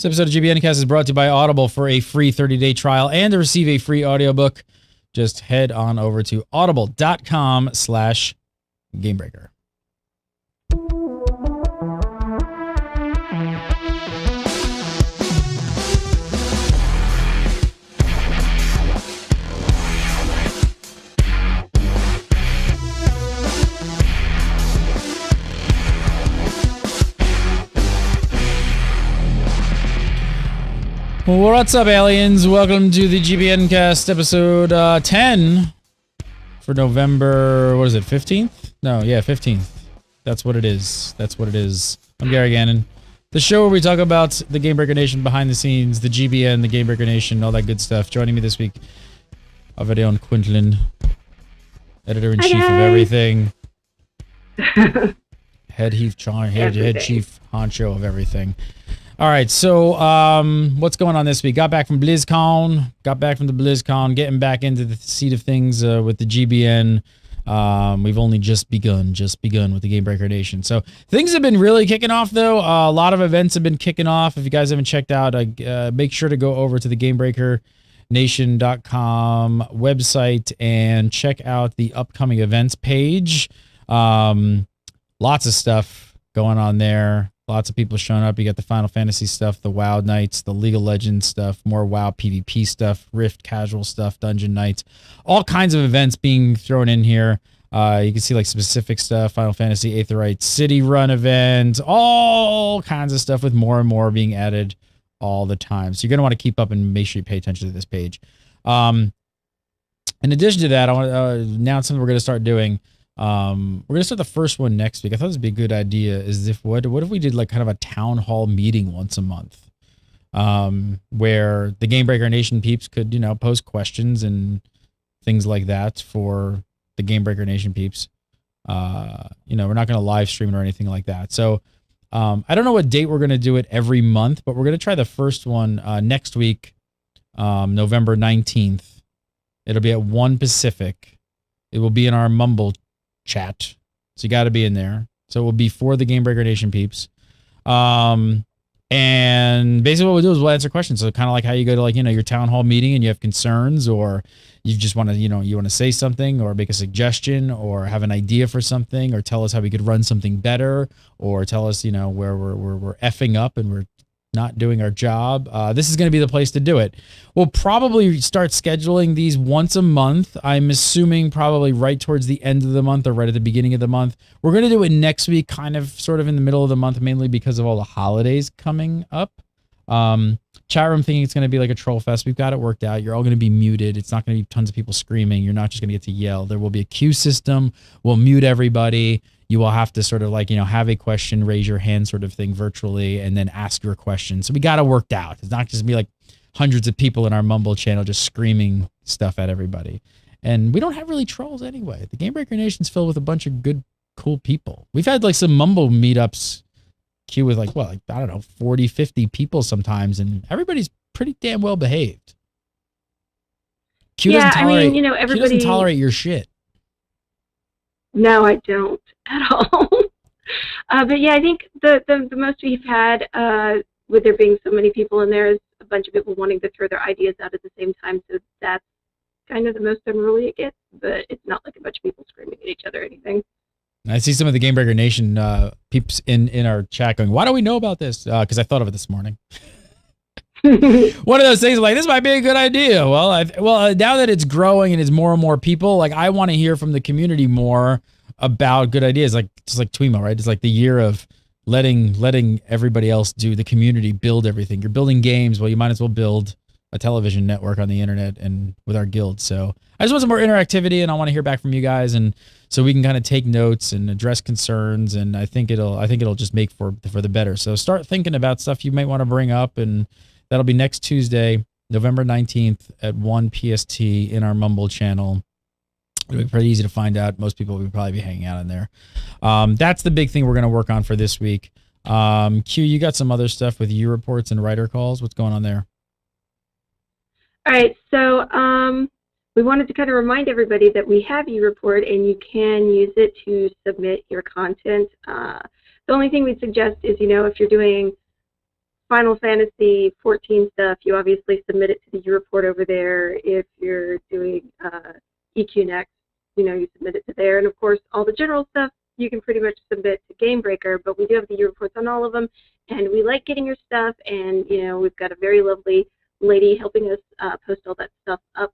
This episode of GBN Cast is brought to you by Audible. For a free 30-day trial and to receive a free audiobook, just head on over to audible.com/GameBreaker. What's up, aliens? Welcome to the GBN Cast episode 10 for November, 15th? No, yeah, 15th. That's what it is. I'm Gary Gannon. The show where we talk about the GameBreaker Nation behind the scenes, the GBN, the GameBreaker Nation, all that good stuff. Joining me this week, our very own Quintlin, editor-in-chief of everything. Head chief honcho of everything. All right, so what's going on this week? Got back from the BlizzCon, getting back into the seat of things with the GBN. We've only just begun with the GameBreaker Nation. So things have been really kicking off, though. A lot of events have been kicking off. If you guys haven't checked out, make sure to go over to the GameBreakerNation.com website and check out the upcoming events page. Lots of stuff going on there. Lots of people showing up. You got the Final Fantasy stuff, the WoW Nights, the League of Legends stuff, more WoW PvP stuff, Rift casual stuff, Dungeon Nights, all kinds of events being thrown in here. You can see like specific stuff, Final Fantasy Aetheryte City Run event, all kinds of stuff with more and more being added all the time. So you're going to want to keep up and make sure you pay attention to this page. In addition to that, I want to announce something we're going to start doing. We're going to start the first one next week. I thought this would be a good idea. What if we did like kind of a town hall meeting once a month, where the GameBreaker Nation peeps could, pose questions and things like that for the GameBreaker Nation peeps. We're not going to live stream it or anything like that. So, I don't know what date we're going to do it every month, but we're going to try the first one, next week, November 19th. It'll be at 1 Pacific. It will be in our Mumble chat, so you got to be in there. So it will be for the GameBreaker Nation peeps, and basically what we'll do is we'll answer questions. So kind of like how you go to your town hall meeting and you have concerns, or you just want to you want to say something or make a suggestion or have an idea for something, or tell us how we could run something better, or tell us where we're effing up and we're not doing our job. This is going to be the place to do it. We'll probably start scheduling these once a month. I'm assuming probably right towards the end of the month or right at the beginning of the month. We're going to do it next week, sort of in the middle of the month, mainly because of all the holidays coming up. Chat room thinking it's going to be like a troll fest. We've got it worked out. You're all going to be muted. It's not going to be tons of people screaming. You're not just going to get to yell. There will be a queue system. We'll mute everybody. You will have to sort of have a question, raise your hand sort of thing virtually, and then ask your question. So we got it worked out. It's not just be like hundreds of people in our Mumble channel just screaming stuff at everybody. And we don't have really trolls anyway. The GameBreaker Nation's filled with a bunch of good, cool people. We've had some Mumble meetups queue with 40, 50 people sometimes, and everybody's pretty damn well behaved. Q doesn't tolerate your shit. No, I don't at all. But yeah, I think the most we've had, with there being so many people in there, is a bunch of people wanting to throw their ideas out at the same time. So that's kind of the most unruly it gets. But it's not like a bunch of people screaming at each other or anything. I see some of the GameBreaker Nation peeps in our chat going, "Why don't we know about this?" Because I thought of it this morning. One of those things this might be a good idea. Well, now that it's growing and it's more and more people, I want to hear from the community more about good ideas, just like Twimo, right? It's like the year of letting everybody else do the community build everything. You're building games, well, you might as well build a television network on the internet and with our guild. So I just want some more interactivity, and I want to hear back from you guys, and so we can kind of take notes and address concerns. And I think it'll just make for the better. So start thinking about stuff you might want to bring up, and that'll be next Tuesday, November 19th at 1 PST in our Mumble channel. It'll be pretty easy to find out. Most people will probably be hanging out in there. That's the big thing we're going to work on for this week. Q, you got some other stuff with UReports and writer calls. What's going on there? All right, so we wanted to kind of remind everybody that we have UReport, and you can use it to submit your content. The only thing we'd suggest is, if you're doing Final Fantasy 14 stuff, you obviously submit it to the UReport over there. If you're doing EQ Next, you submit it to there. And of course, all the general stuff you can pretty much submit to GameBreaker, but we do have the UReports on all of them, and we like getting your stuff, and we've got a very lovely lady helping us post all that stuff up,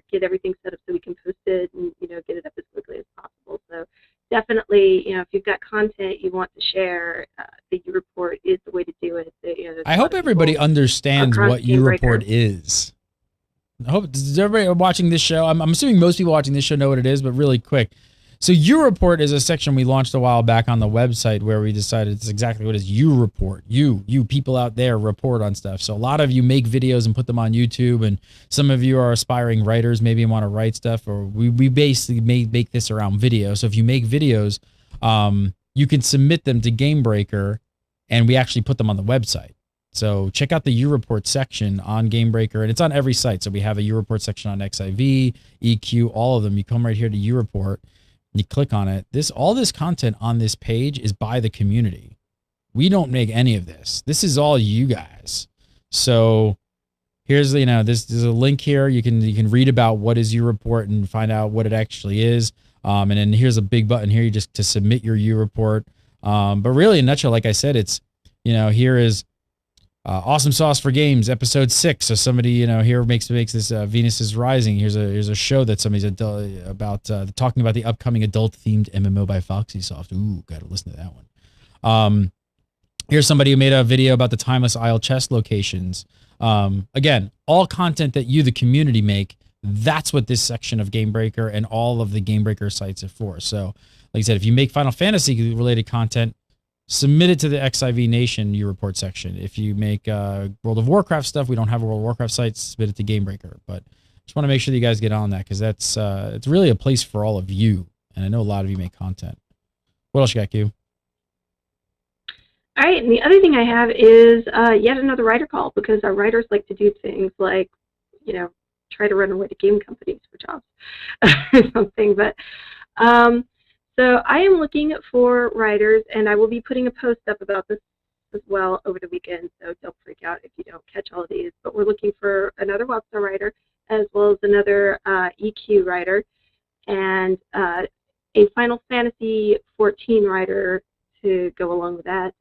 get everything set up so we can post it and get it up as quickly as possible. So definitely, if you've got content you want to share, the UReport is the way to do it. I hope everybody understands what UReport is. I hope, does everybody watching this show, I'm assuming most people watching this show know what it is, but really quick. So UReport is a section we launched a while back on the website where we decided it's exactly what it is. UReport. You people out there report on stuff. So a lot of you make videos and put them on YouTube, and some of you are aspiring writers, maybe want to write stuff, or we basically make this around video. So if you make videos, you can submit them to GameBreaker, and we actually put them on the website. So check out the UReport section on GameBreaker, and it's on every site. So we have a UReport section on XIV, EQ, all of them. You come right here to UReport. You click on it. All this content on this page is by the community. We don't make any of this. This is all you guys. So here's there's a link here. You can read about what is UReport and find out what it actually is. And then here's a big button here just to submit your UReport. But really, in a nutshell, like I said, it's here is Awesome Sauce for Games, episode 6. So somebody, here makes this Venus is Rising. Here's a show that somebody's about talking about the upcoming adult-themed MMO by FoxySoft. Ooh, gotta listen to that one. Here's somebody who made a video about the Timeless Isle chest locations. Again, all content that you, the community, make. That's what this section of GameBreaker and all of the GameBreaker sites are for. So, like I said, if you make Final Fantasy-related content, submit it to the XIV Nation UReport section. If you make World of Warcraft stuff, we don't have a World of Warcraft site, submit it to GameBreaker. But just want to make sure that you guys get on that, because that's it's really a place for all of you. And I know a lot of you make content. What else you got, Q? All right, and the other thing I have is yet another writer call, because our writers like to do things like, try to run away to game companies for jobs or something. But so I am looking for writers, and I will be putting a post up about this as well over the weekend, so don't freak out if you don't catch all of these. But we're looking for another WildStar writer, as well as another EQ writer, and a Final Fantasy 14 writer to go along with that.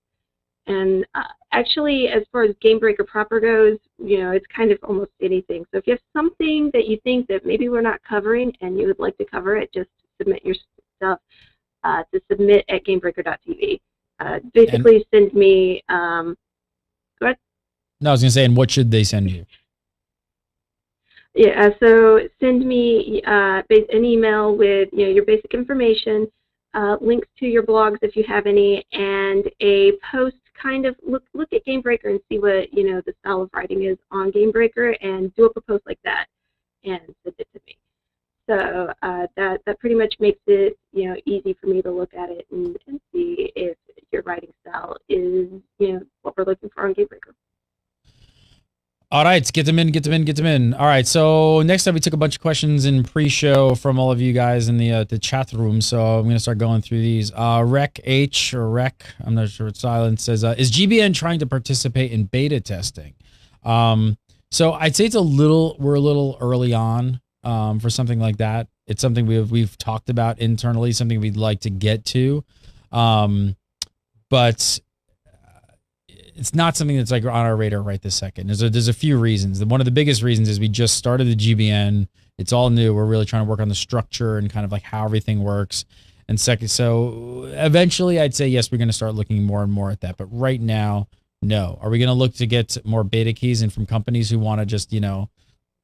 And actually, as far as GameBreaker proper goes, it's kind of almost anything. So if you have something that you think that maybe we're not covering and you would like to cover it, just submit your stuff to submit at GameBreaker.tv. Basically, send me. Go ahead. No, I was going to say, and what should they send you? Yeah, so send me an email with your basic information, links to your blogs if you have any, and a post. Kind of look at GameBreaker and see what the style of writing is on GameBreaker, and do up a post like that and send it to me. So that pretty much makes it easy for me to look at it and see if your writing style is what we're looking for on GameBreaker. All right, get them in. All right, so next up we took a bunch of questions in pre-show from all of you guys in the chat room, so I'm going to start going through these. Rec H, or Rec, I'm not sure it's silent, says, is GBN trying to participate in beta testing? So I'd say we're a little early on for something like that. It's something we've talked about internally, something we'd like to get to, but it's not something that's like on our radar right this second. There's a few reasons. One of the biggest reasons is we just started the GBN. It's all new. We're really trying to work on the structure and kind of like how everything works. And second, so eventually I'd say, yes, we're going to start looking more and more at that. But right now, no. Are we going to look to get more beta keys and from companies who want to just,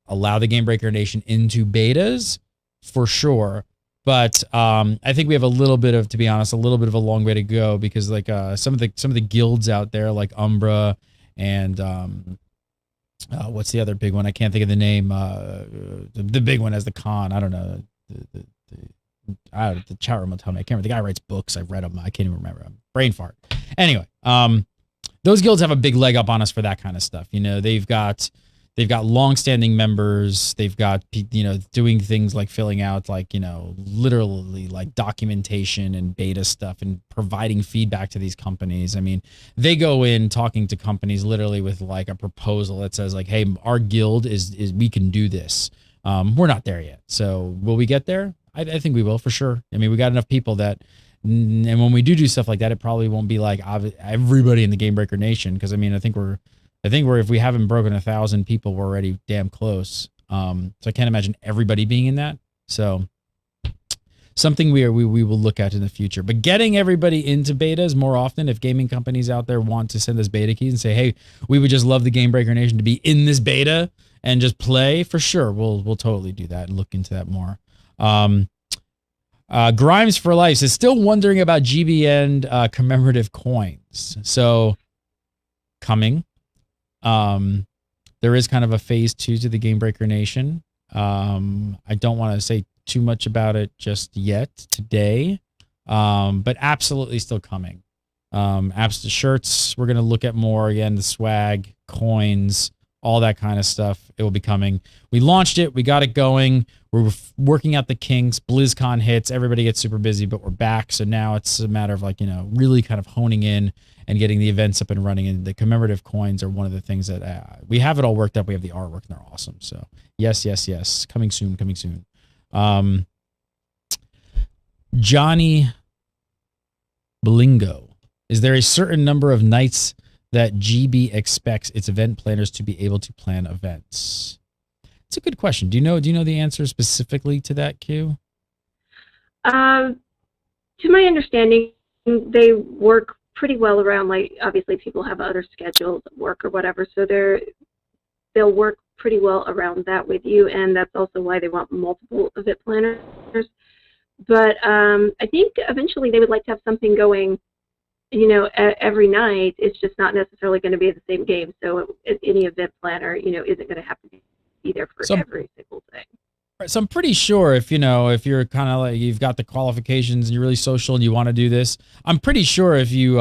allow the GameBreaker Nation into betas? For sure. But I think we have a little bit of a long way to go, because like some of the guilds out there, like Umbra and what's the other big one? I can't think of the name. The big one has the con. I don't know. The chat room will tell me. I can't remember. The guy writes books. I've read them. I can't even remember. Brain fart. Anyway, those guilds have a big leg up on us for that kind of stuff. They've got they've got longstanding members. They've got, doing things like filling out like, literally like documentation and beta stuff and providing feedback to these companies. I mean, they go in talking to companies literally with like a proposal that says like, hey, our guild is we can do this. We're not there yet. So will we get there? I think we will for sure. I mean, we got enough people that, and when we do stuff like that, it probably won't be like everybody in the GameBreaker Nation. Cause I mean, I think we're, if we haven't broken 1,000 people, we're already damn close. So I can't imagine everybody being in that. So something we will look at in the future, but getting everybody into betas more often. If gaming companies out there want to send us beta keys and say, hey, we would just love the GameBreaker Nation to be in this beta and just play, for sure. We'll totally do that and look into that more. Grimes for Life is still wondering about GBN commemorative coins. So coming. There is kind of a phase 2 to the GameBreaker Nation. I don't want to say too much about it just yet today, but absolutely still coming. Shirts, we're going to look at more again, the swag, coins, all that kind of stuff. It will be coming. We launched it. We got it going. We're working out the kinks. BlizzCon hits. Everybody gets super busy, but we're back. So now it's a matter of like, really kind of honing in and getting the events up and running. And the commemorative coins are one of the things that we have it all worked up. We have the artwork and they're awesome. So yes. Coming soon. Johnny Blingo. Is there a certain number of nights that GB expects its event planners to be able to plan events? It's a good question. Do you know the answer specifically to that, Q? To my understanding, they work pretty well around, like, obviously people have other schedules at work or whatever, so they'll work pretty well around that with you, and that's also why they want multiple event planners. But I think eventually they would like to have something going, every night. It's just not necessarily going to be the same game, so any event planner, isn't going to have to be there for every single thing. So I'm pretty sure if you're kind of like, you've got the qualifications and you're really social and you want to do this, I'm pretty sure if you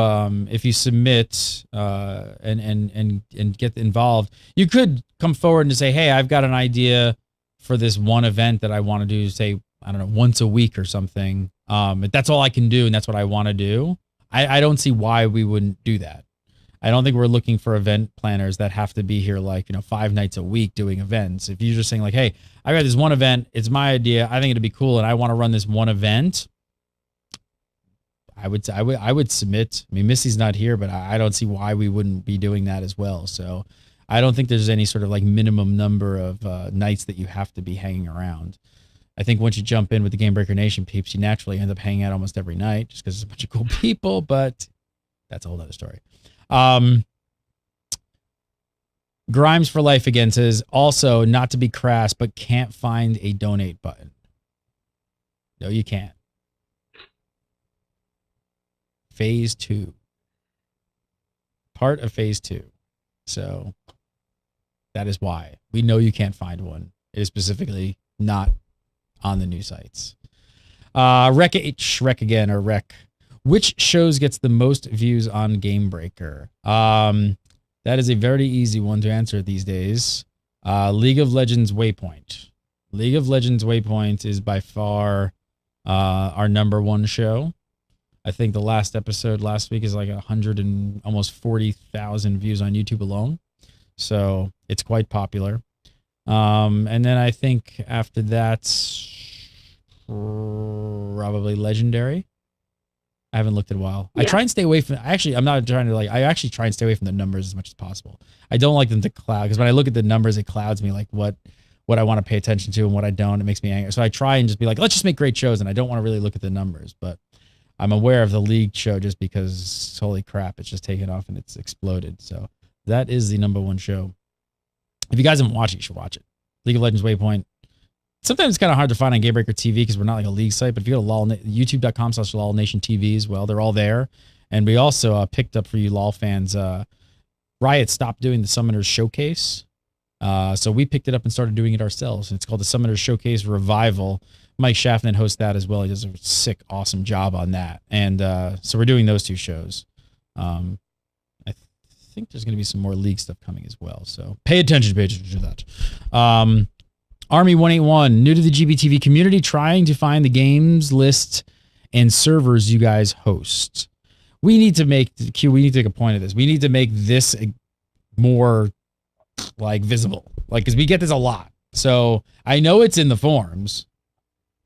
submit and get involved, you could come forward and say, hey, I've got an idea for this one event that I want to do, say, I don't know, once a week or something. That's all I can do and that's what I want to do. I don't see why we wouldn't do that. I don't think we're looking for event planners that have to be here like, 5 nights a week doing events. If you're just saying like, hey, I got this one event, it's my idea, I think it'd be cool, and I want to run this one event, I would submit. I mean, Missy's not here, but I don't see why we wouldn't be doing that as well. So I don't think there's any sort of like minimum number of nights that you have to be hanging around. I think once you jump in with the GameBreaker Nation peeps, you naturally end up hanging out almost every night just because there's a bunch of cool people, but that's a whole other story. Grimes for Life again says, also, not to be crass, but can't find a donate button. No, you can't. Phase 2. Part of phase 2. So that is why. We know you can't find one. It is specifically not on the new sites. Rec again, or Rec. Which shows gets the most views on GameBreaker? That is a very easy one to answer these days. League of Legends Waypoint. League of Legends Waypoint is by far our #1 show. I think the last episode last week is like 100 and almost 40,000 views on YouTube alone. So it's quite popular. And then I think after that, probably Legendary. I haven't looked in a while. Yeah. I try and stay away from, I'm not trying to like, I actually try and stay away from the numbers as much as possible. I don't like them to cloud, because when I look at the numbers, it clouds me like what I want to pay attention to and what I don't. It makes me angry. So I try and just be like, let's just make great shows. And I don't want to really look at the numbers, but I'm aware of the League show just because, holy crap, it's just taken off and it's exploded. So that is the #1 show. If you guys haven't watched it, you should watch it. League of Legends Waypoint. Sometimes it's kind of hard to find on GameBreaker TV because we're not like a League site, but if you go to youtube.com/LOLNationTV as well, they're all there. And we also picked up for you LOL fans, Riot stopped doing the Summoners Showcase. So we picked it up and started doing it ourselves. And it's called the Summoners Showcase Revival. Mike Schaffman hosts that as well. He does a sick, awesome job on that. And so we're doing those 2 shows. I think there's going to be some more league stuff coming as well. So pay attention to that. Army 181, new to the GBTV community, trying to find the games list and servers you guys host. We need to make take a point of this. We need to make this more like visible, like, because we get this a lot. So I know it's in the forums.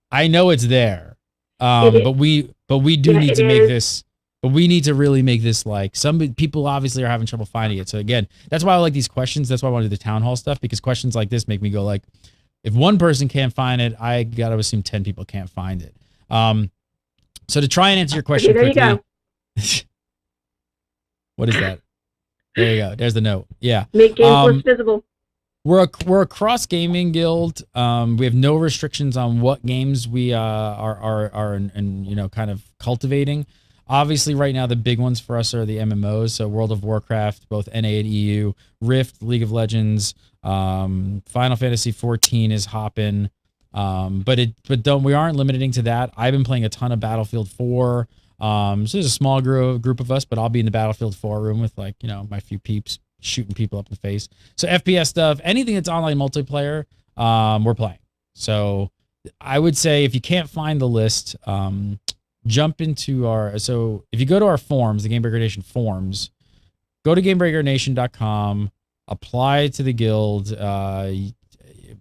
I know it's there. But we do need to make this. But we need to really make this, like, some people obviously are having trouble finding it. So again, that's why I like these questions. That's why I want to do the town hall stuff, because questions like this make me go like, if one person can't find it, I got to assume 10 people can't find it. So to try and answer your question quickly. There you go. What is that? There you go. There's the note. Yeah. Make games list visible. We're a cross gaming guild. We have no restrictions on what games we are and kind of cultivating. Obviously, right now the big ones for us are the MMOs. So World of Warcraft, both NA and EU, Rift, League of Legends, Final Fantasy 14 is hopping. We aren't limiting to that. I've been playing a ton of Battlefield 4. So there's a small group of us, but I'll be in the Battlefield 4 room with my few peeps shooting people up in the face. So FPS stuff, anything that's online multiplayer, we're playing. So I would say if you can't find the list, jump into so if you go to our forums, the GameBreaker Nation forums, go to GameBreakerNation.com, apply to the guild.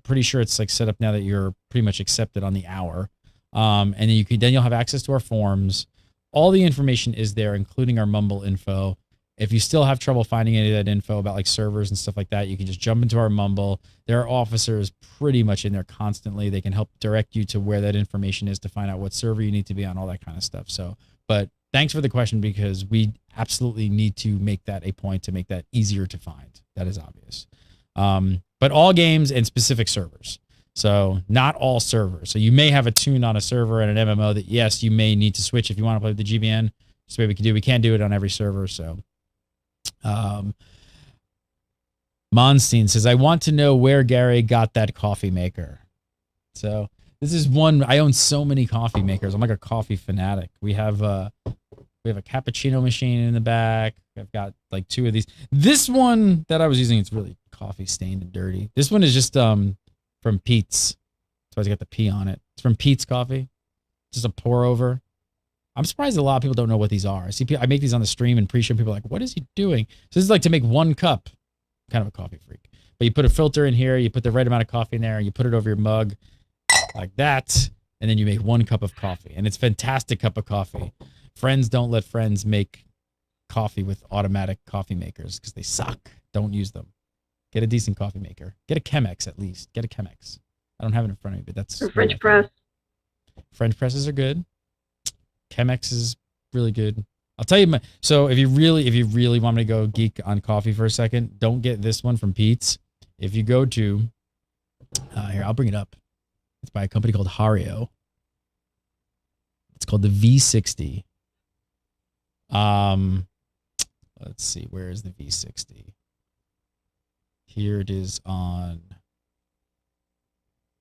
Pretty sure it's like set up now that you're pretty much accepted on the hour. And then you'll have access to our forums. All the information is there, including our Mumble info. If you still have trouble finding any of that info about like servers and stuff like that, you can just jump into our Mumble. There are officers pretty much in there constantly. They can help direct you to where that information is to find out what server you need to be on, all that kind of stuff. So, but thanks for the question, because we absolutely need to make that a point to make that easier to find. That is obvious. But all games and specific servers. So not all servers. So you may have a tune on a server and an MMO that, yes, you may need to switch if you want to play with the GBN. That's the way we can do. We can't do it on every server. So Monstein says, I want to know where Gary got that coffee maker. So this is one. I own so many coffee makers. I'm like a coffee fanatic. We have a cappuccino machine in the back. I've got like 2 of these. This one that I was using, it's really coffee stained and dirty. This one is just from Pete's. So I got the P on it. It's from Pete's Coffee. Just a pour over. I'm surprised a lot of people don't know what these are. I make these on the stream and pre-show. People are like, what is he doing? So this is like to make 1 cup. I'm kind of a coffee freak. But you put a filter in here. You put the right amount of coffee in there. And you put it over your mug like that. And then you make 1 cup of coffee. And it's a fantastic cup of coffee. Friends don't let friends make coffee with automatic coffee makers because they suck. Don't use them. Get a decent coffee maker. Get a Chemex at least. Get a Chemex. I don't have it in front of me, but that's... Or French press. French presses are good. Chemex is really good. I'll tell you, so if you really want me to go geek on coffee for a second, don't get this one from Pete's. If you go to, here, I'll bring it up. It's by a company called Hario. It's called the V60. Let's see, where is the V60? Here it is on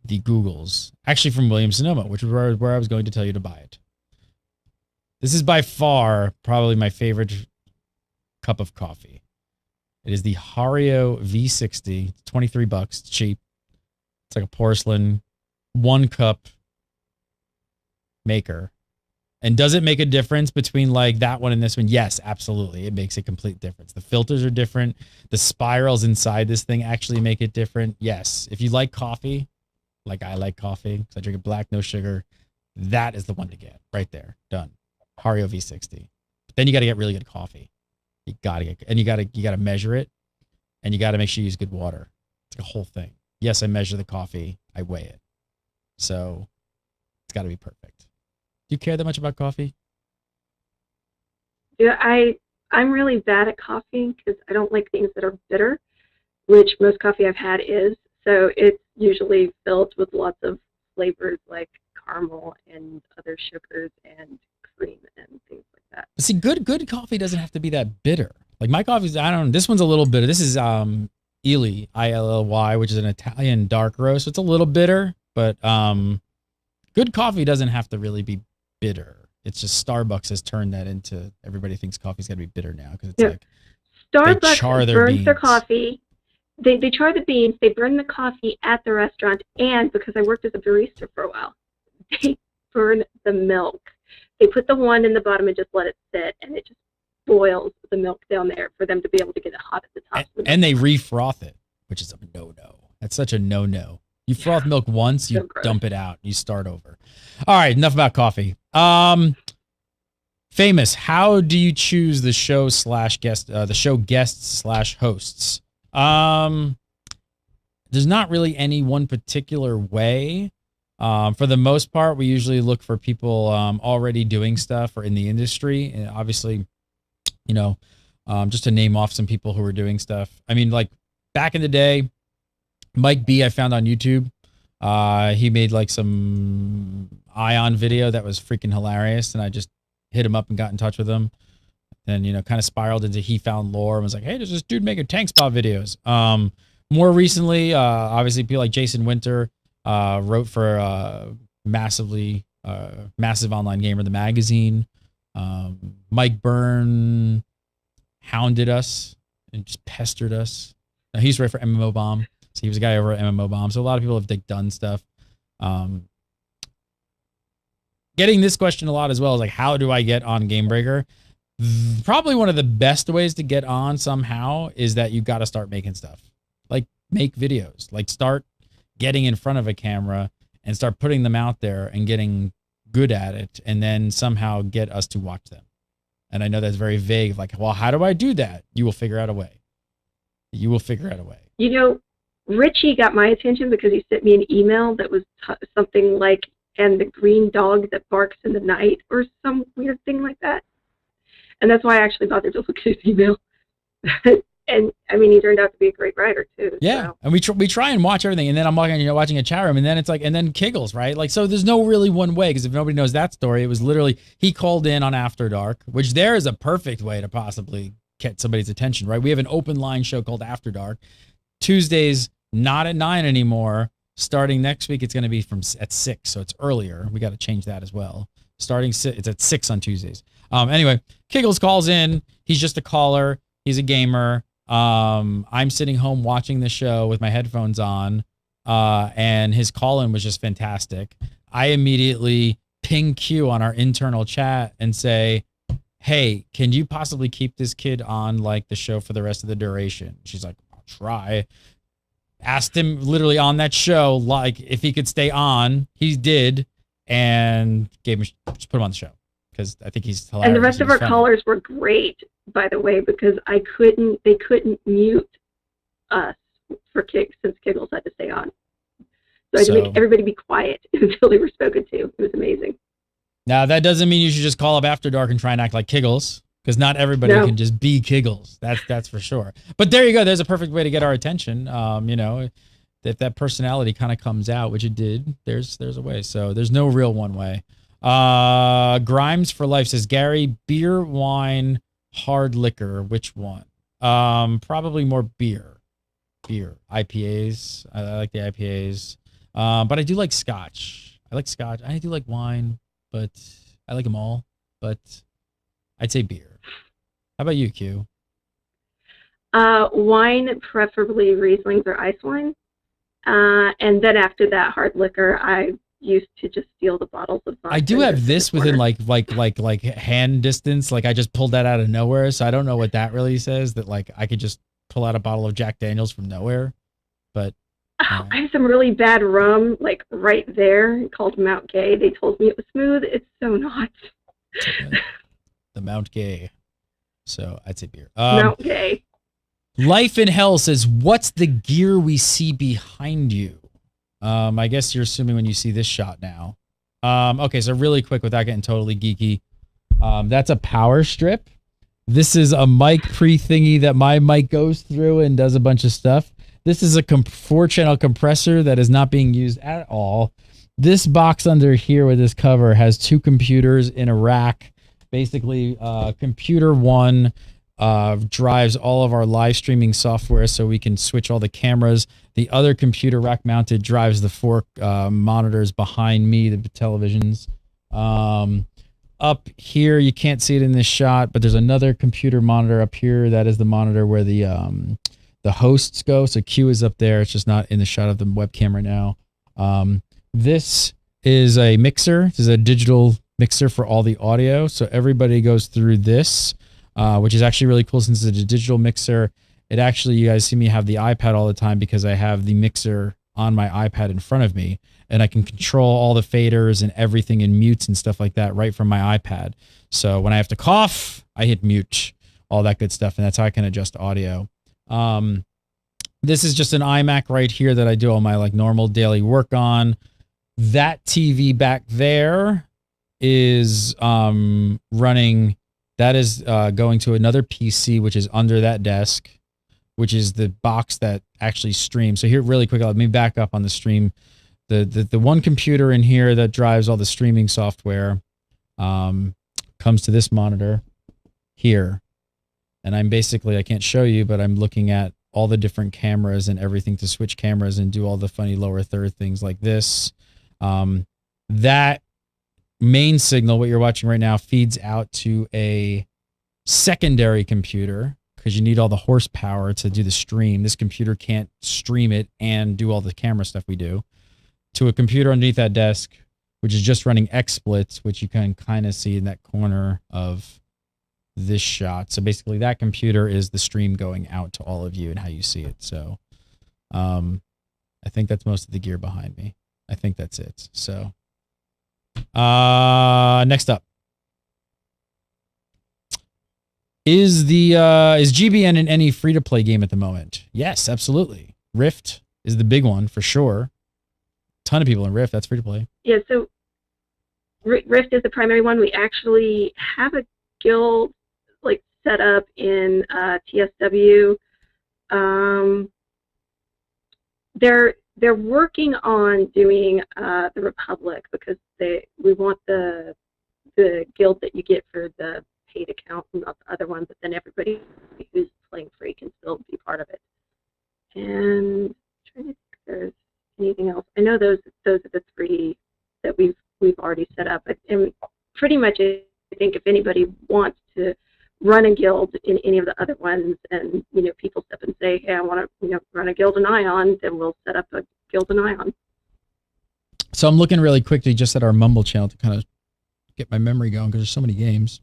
the Googles. Actually from Williams-Sonoma, which is where I was going to tell you to buy it. This is by far probably my favorite cup of coffee. It is the Hario V60. It's $23. It's cheap. It's like a porcelain 1 cup maker. And does it make a difference between like that one and this one? Yes, absolutely. It makes a complete difference. The filters are different. The spirals inside this thing actually make it different. Yes. If you like coffee, like I like coffee, because I drink it black, no sugar, that is the one to get right there. Done. Hario V60. But then you got to get really good coffee. You got to measure it, and you got to make sure you use good water. It's like a whole thing. Yes, I measure the coffee. I weigh it. So it's got to be perfect. Do you care that much about coffee? Yeah, I'm really bad at coffee because I don't like things that are bitter, which most coffee I've had is. So it's usually filled with lots of flavors like caramel and other sugars and cream and things like that. But see, good coffee doesn't have to be that bitter. Like my coffee's, I don't know, this one's a little bitter. This is Illy, ILLY, which is an Italian dark roast. So it's a little bitter, but good coffee doesn't have to really be bitter. It's just Starbucks has turned that into, everybody thinks coffee's got to be bitter now because it's like Starbucks burns their beans. coffee. They char the beans. They burn the coffee at the restaurant, and because I worked as a barista for a while, they burn the milk. They put the one in the bottom and just let it sit, and it just boils the milk down there for them to be able to get it hot at the top. And they refroth it, which is a no-no. That's such a no-no. You froth milk once, you dump it out, you start over. All right, enough about coffee. Famous, how do you choose the show guests / hosts? There's not really any one particular way. For the most part, we usually look for people already doing stuff or in the industry. And obviously, you know, just to name off some people who are doing stuff. I mean, like back in the day, Mike B, I found on YouTube. He made like some Ion video that was freaking hilarious. And I just hit him up and got in touch with him. And, you know, kind of spiraled into He Found Lore and was like, hey, there's this dude making tank spot videos. More recently, obviously people like Jason Winter wrote for Massive Online Gamer, the magazine. Mike Byrne hounded us and just pestered us. He used to write for MMO Bomb. So he was a guy over at MMO Bomb. So a lot of people have done stuff. Getting this question a lot as well is like, how do I get on GameBreaker? Probably one of the best ways to get on somehow is that you got to start making stuff. Like make videos. Like start getting in front of a camera and start putting them out there and getting good at it, and then somehow get us to watch them. And I know that's very vague. Like, well, how do I do that? You will figure out a way. You will figure out a way. You know, Richie got my attention because he sent me an email that was something like, and the green dog that barks in the night or some weird thing like that. And that's why I actually bothered to look at his email. And I mean, he turned out to be a great writer too. Yeah, so. and we try and watch everything, and then I'm watching a chat room, and then it's like, and then Kiggles, right? Like, so there's no really one way, because if nobody knows that story, it was literally he called in on After Dark, which there is a perfect way to possibly get somebody's attention, right? We have an open line show called After Dark, Tuesdays, not at 9 anymore. Starting next week, it's going to be at 6, so it's earlier. We got to change that as well. It's at 6 on Tuesdays. Anyway, Kiggles calls in. He's just a caller. He's a gamer. I'm sitting home watching the show with my headphones on, and his call-in was just fantastic. I immediately ping Q on our internal chat and say, hey, can you possibly keep this kid on like the show for the rest of the duration? She's like, I'll try. Asked him literally on that show, like if he could stay on. He did, and just put him on the show because I think he's hilarious. And the rest of our callers were great, by the way, because they couldn't mute us since Kiggles had to stay on. So I had to make everybody be quiet until they were spoken to. It was amazing. Now that doesn't mean you should just call up After Dark and try and act like Kiggles, because not everybody can just be Kiggles. That's for sure. But there you go. There's a perfect way to get our attention. You know, if that personality kind of comes out, which it did, there's a way. So there's no real one way. Grimes for Life says, Gary, beer, wine, hard liquor, which one? Probably more beer. IPAs. I like the IPAs. But I do like scotch. I do like wine, but I like them all. But I'd say beer. How about you, Q? Wine, preferably Rieslings or ice wine. And then after that, hard liquor. I used to just steal the bottles of vodka. I do have this within like hand distance. Like I just pulled that out of nowhere, so I don't know what that really says. That like I could just pull out a bottle of Jack Daniels from nowhere. But I have some really bad rum, like right there, called Mount Gay. They told me it was smooth. It's so not. The Mount Gay. So I'd say beer. Mount Gay. Life in Hell says, what's the gear we see behind you? I guess you're assuming when you see this shot now. Okay, so really quick without getting totally geeky. That's a power strip. This is a mic pre-thingy that my mic goes through and does a bunch of stuff. This is a 4-channel compressor that is not being used at all. This box under here with this cover has 2 computers in a rack. Basically, computer 1 drives all of our live streaming software so we can switch all the cameras. The other computer rack mounted drives the 4 monitors behind me, the televisions. up here, you can't see it in this shot, but there's another computer monitor up here. That is the monitor where the hosts go. So Q is up there. It's just not in the shot of the webcam right now. This is a mixer. This is a digital mixer for all the audio. So everybody goes through this, which is actually really cool since it's a digital mixer. It actually, you guys see me have the iPad all the time because I have the mixer on my iPad in front of me, and I can control all the faders and everything and mutes and stuff like that right from my iPad. So when I have to cough, I hit mute, all that good stuff, and that's how I can adjust audio. This is just an iMac right here that I do all my like normal daily work on. That TV back there is running, that is going to another PC, which is under that desk, which is the box that actually streams. So here, really quick, let me back up on the stream. The one computer in here that drives all the streaming software comes to this monitor here. And I'm basically, I can't show you, but I'm looking at all the different cameras and everything to switch cameras and do all the funny lower third things like this. That main signal, what you're watching right now, feeds out to a secondary computer because you need all the horsepower to do the stream. This computer can't stream it and do all the camera stuff we do. To a computer underneath that desk, which is just running XSplits, which you can kind of see in that corner of this shot. So basically that computer is the stream going out to all of you and how you see it. So I think that's most of the gear behind me. I think that's it. So next up. Is GBN in any free-to-play game at the moment? Yes, absolutely. Rift is the big one for sure. Ton of people in Rift. That's free-to-play. Yeah, so Rift is the primary one. We actually have a guild like set up in TSW. They're working on doing the Republic because we want the guild that you get for the paid account and not the other one, but then everybody who's playing free can still be part of it. And I'm trying to think if there's anything else. I know those are the three that we've already set up. And pretty much, I think if anybody wants to run a guild in any of the other ones, and people step and say, "Hey, I want to run a guild in Ion," then we'll set up a guild in Ion. So I'm looking really quickly just at our Mumble channel to kind of get my memory going because there's so many games.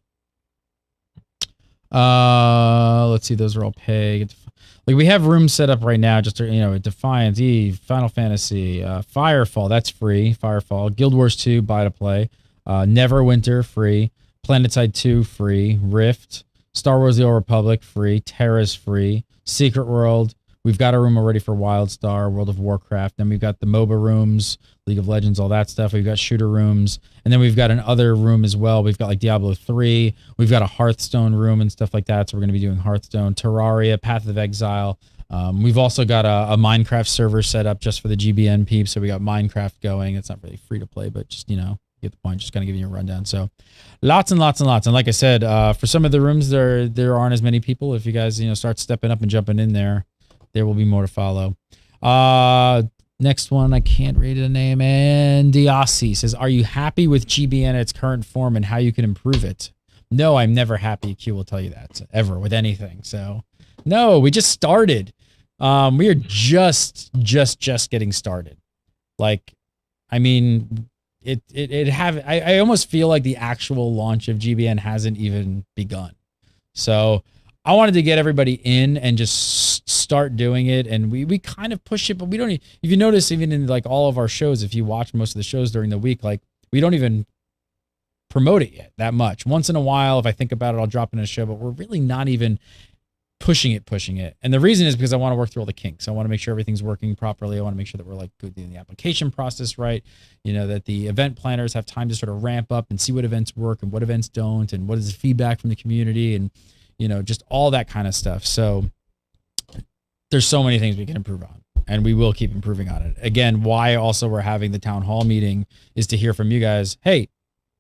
Let's see, those are all pay. Like we have rooms set up right now, just Defiance, Eve, Final Fantasy, Firefall, that's free. Firefall, Guild Wars 2, buy to play. Neverwinter, free. PlanetSide 2, free. Rift, Star Wars: The Old Republic, free. Terra's free. Secret World, we've got a room already for WildStar, World of Warcraft. Then we've got the MOBA rooms, League of Legends, all that stuff. We've got shooter rooms. And then we've got another room as well. We've got like Diablo 3. We've got a Hearthstone room and stuff like that. So we're going to be doing Hearthstone, Terraria, Path of Exile. We've also got a Minecraft server set up just for the GBN peeps. So we got Minecraft going. It's not really free to play, but just, you get the point. Just kind of giving you a rundown. So lots and lots and lots. And like I said, for some of the rooms, there aren't as many people. If you guys, start stepping up and jumping in there will be more to follow. Next one, I can't read the name. And Diasi says, are you happy with GBN at its current form and how you can improve it? No, I'm never happy. Q will tell you that ever with anything. So no, we just started. We are just getting started. Like, I mean, I almost feel like the actual launch of GBN hasn't even begun. So I wanted to get everybody in and just start doing it. And we kind of push it, but we don't, if you notice, even in like all of our shows, if you watch most of the shows during the week, like we don't even promote it yet that much. Once in a while, if I think about it, I'll drop in a show, but we're really not even pushing it. And the reason is because I want to work through all the kinks. I want to make sure everything's working properly. I want to make sure that we're like doing the application process right. That the event planners have time to sort of ramp up and see what events work and what events don't, and what is the feedback from the community, and just all that kind of stuff. So there's so many things we can improve on, and we will keep improving on it. Again, why also we're having the town hall meeting is to hear from you guys. Hey,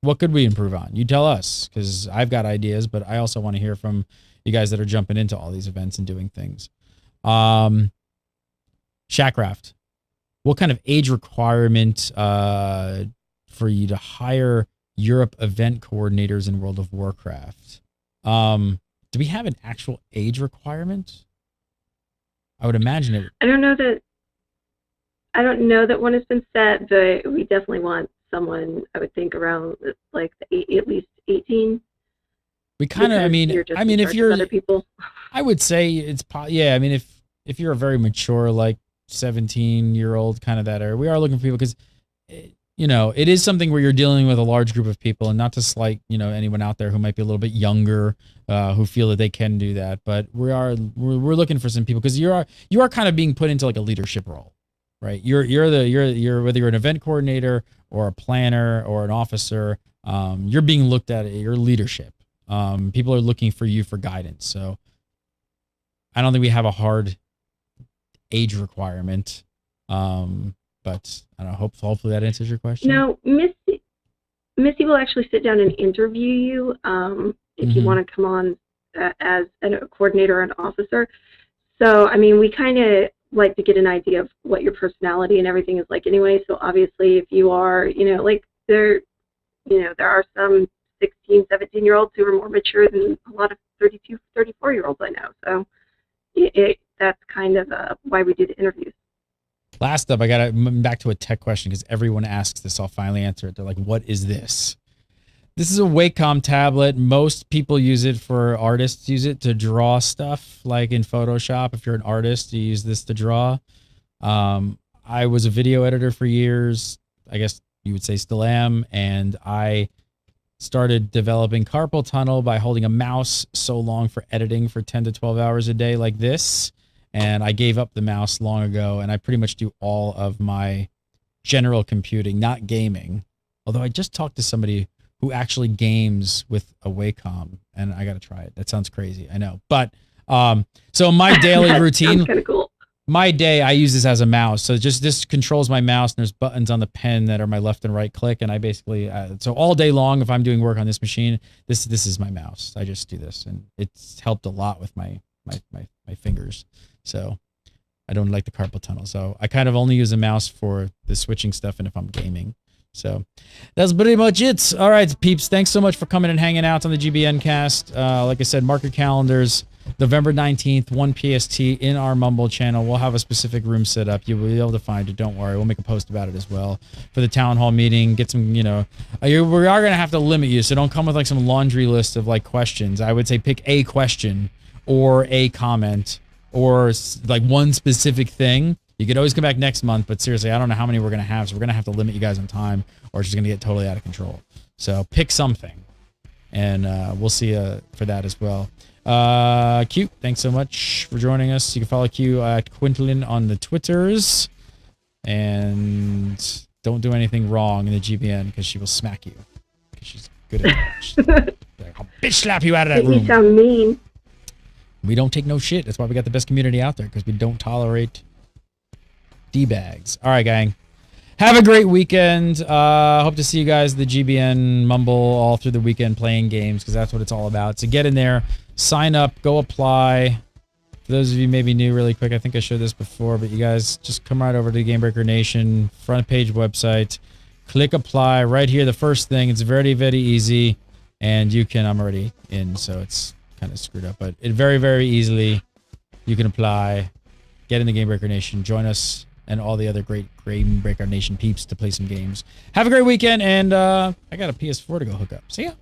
what could we improve on? You tell us, because I've got ideas, but I also want to hear from you guys that are jumping into all these events and doing things. Shackcraft, what kind of age requirement for you to hire Europe event coordinators in World of Warcraft. Do we have an actual age requirement? I would imagine it. I don't know that one has been set, but we definitely want someone, I would think, around like at least 18. We kind of, if you're other people, I would say it's yeah. I mean, if you're a very mature, like 17-year-old kind of that area, we are looking for people because, it is something where you're dealing with a large group of people, and not to slight, anyone out there who might be a little bit younger, who feel that they can do that. But we're looking for some people because you are kind of being put into like a leadership role, right? You're whether you're an event coordinator or a planner or an officer, you're being looked at your leadership. People are looking for you for guidance. So I don't think we have a hard age requirement. But I don't know, hopefully that answers your question. No, Missy will actually sit down and interview you if you want to come on as a coordinator or an officer. So, I mean, we kind of like to get an idea of what your personality and everything is like anyway. So obviously if you are, there are some 16, 17-year-olds who are more mature than a lot of 32, 34-year-olds I know. So that's kind of why we do the interviews. Last up, I got back to a tech question because everyone asks this. I'll finally answer it. They're like, what is this? This is a Wacom tablet. Most people use it for artists, use it to draw stuff like in Photoshop. If you're an artist, you use this to draw. I was a video editor for years. I guess you would say still am. And I started developing carpal tunnel by holding a mouse so long for editing for 10 to 12 hours a day like this. And I gave up the mouse long ago, and I pretty much do all of my general computing, not gaming. Although I just talked to somebody who actually games with a Wacom, and I got to try it. That sounds crazy, I know. But so my daily routine, kind of cool. My day, I use this as a mouse. So just this controls my mouse, and there's buttons on the pen that are my left and right click. And I basically, so all day long, if I'm doing work on this machine, this is my mouse. I just do this, and it's helped a lot with my fingers. So I don't like the carpal tunnel. So I kind of only use a mouse for the switching stuff and if I'm gaming. So that's pretty much it. All right, peeps. Thanks so much for coming and hanging out on the GBN cast. Like I said, mark your calendars. November 19th, 1 PST in our Mumble channel. We'll have a specific room set up. You will be able to find it. Don't worry. We'll make a post about it as well for the town hall meeting. Get some, we are going to have to limit you. So don't come with like some laundry list of like questions. I would say pick a question or a comment or like one specific thing. You could always come back next month, but seriously, I don't know how many we're going to have, so we're going to have to limit you guys on time, or it's just going to get totally out of control. So pick something, and we'll see you for that as well. Q, thanks so much for joining us. You can follow Q at Quintlin on the Twitters, and don't do anything wrong in the GBN because she will smack you because she's good at that. I'll bitch slap you out of that room. You sound mean. We don't take no shit. That's why we got the best community out there, because we don't tolerate D-bags. All right, gang. Have a great weekend. Hope to see you guys at the GBN Mumble all through the weekend playing games, because that's what it's all about. So get in there, sign up, go apply. For those of you maybe new, really quick, I think I showed this before, but you guys just come right over to the GameBreaker Nation front page website. Click apply right here. The first thing, it's very, very easy. And you can, I'm already in, so it's kind of screwed up, but it very, very easily you can apply, get in the GameBreaker Nation, join us and all the other great GameBreaker Nation peeps to play some games. Have a great weekend, and I got a PS4 to go hook up. See ya.